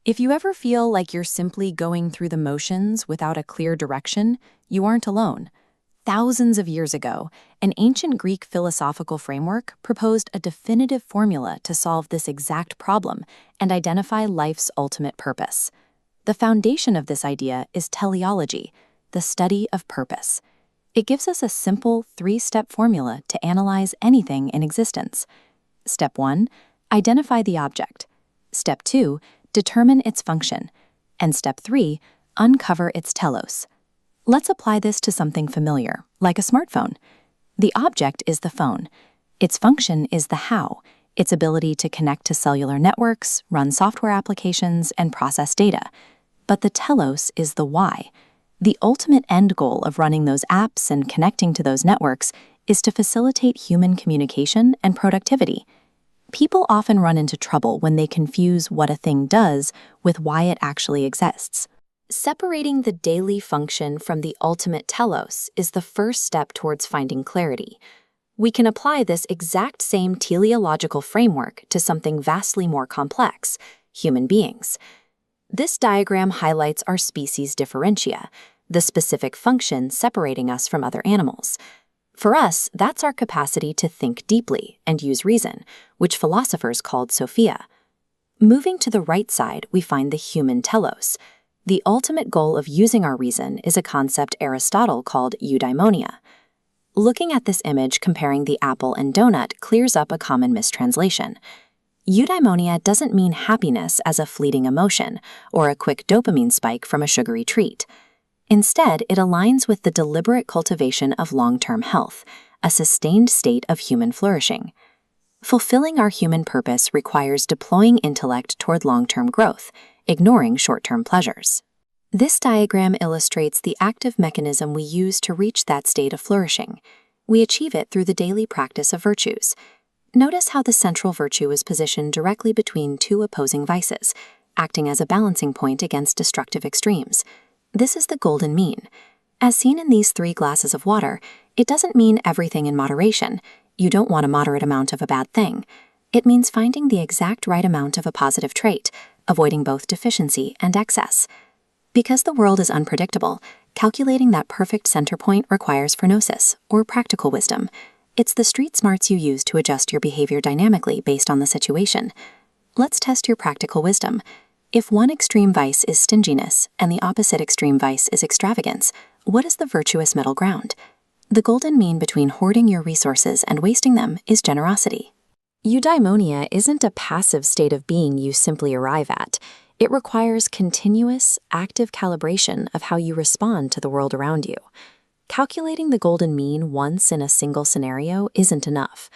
If you ever feel like you're simply going through the motions without a clear direction, you aren't alone. Thousands of years ago, an ancient Greek philosophical framework proposed a definitive formula to solve this exact problem and identify life's ultimate purpose. The foundation of this idea is teleology, the study of purpose. It gives us a simple three-step formula to analyze anything in existence. Step 1, identify the object. Step 2, determine its function. And step 3, uncover its telos. Let's apply this to something familiar, like a smartphone. The object is the phone. Its function is the how, its ability to connect to cellular networks, run software applications, and process data. But the telos is the why. The ultimate end goal of running those apps and connecting to those networks is to facilitate human communication and productivity. People often run into trouble when they confuse what a thing does with why it actually exists. Separating the daily function from the ultimate telos is the first step towards finding clarity. We can apply this exact same teleological framework to something vastly more complex, human beings. This diagram highlights our species differentia, the specific function separating us from other animals. For us, that's our capacity to think deeply and use reason, which philosophers called sophia. Moving to the right side, we find the human telos. The ultimate goal of using our reason is a concept Aristotle called eudaimonia. Looking at this image comparing the apple and donut clears up a common mistranslation. Eudaimonia doesn't mean happiness as a fleeting emotion or a quick dopamine spike from a sugary treat. Instead, it aligns with the deliberate cultivation of long-term health, a sustained state of human flourishing. Fulfilling our human purpose requires deploying intellect toward long-term growth, ignoring short-term pleasures. This diagram illustrates the active mechanism we use to reach that state of flourishing. We achieve it through the daily practice of virtues. Notice how the central virtue is positioned directly between two opposing vices, acting as a balancing point against destructive extremes. This is the golden mean. As seen in these 3 glasses of water, it doesn't mean everything in moderation. You don't want a moderate amount of a bad thing. It means finding the exact right amount of a positive trait, avoiding both deficiency and excess. Because the world is unpredictable, calculating that perfect center point requires phronesis, or practical wisdom. It's the street smarts you use to adjust your behavior dynamically based on the situation. Let's test your practical wisdom. If one extreme vice is stinginess and the opposite extreme vice is extravagance, what is the virtuous middle ground? The golden mean between hoarding your resources and wasting them is generosity. Eudaimonia isn't a passive state of being you simply arrive at. It requires continuous, active calibration of how you respond to the world around you. Calculating the golden mean once in a single scenario isn't enough.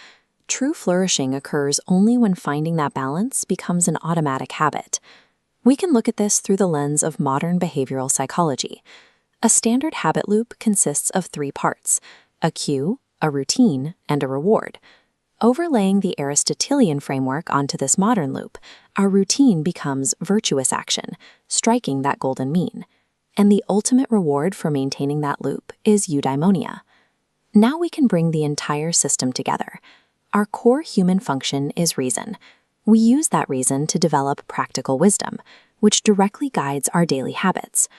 True flourishing occurs only when finding that balance becomes an automatic habit. We can look at this through the lens of modern behavioral psychology. A standard habit loop consists of 3 parts: a cue, a routine, and a reward. Overlaying the Aristotelian framework onto this modern loop, our routine becomes virtuous action, striking that golden mean. And the ultimate reward for maintaining that loop is eudaimonia. Now we can bring the entire system together. Our core human function is reason. We use that reason to develop practical wisdom, which directly guides our daily habits.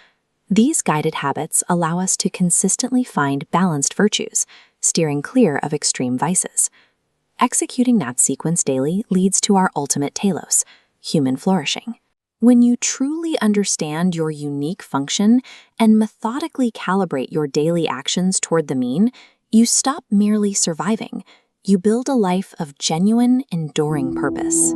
These guided habits allow us to consistently find balanced virtues, steering clear of extreme vices. Executing that sequence daily leads to our ultimate telos, human flourishing. When you truly understand your unique function and methodically calibrate your daily actions toward the mean, you stop merely surviving. You build a life of genuine, enduring purpose.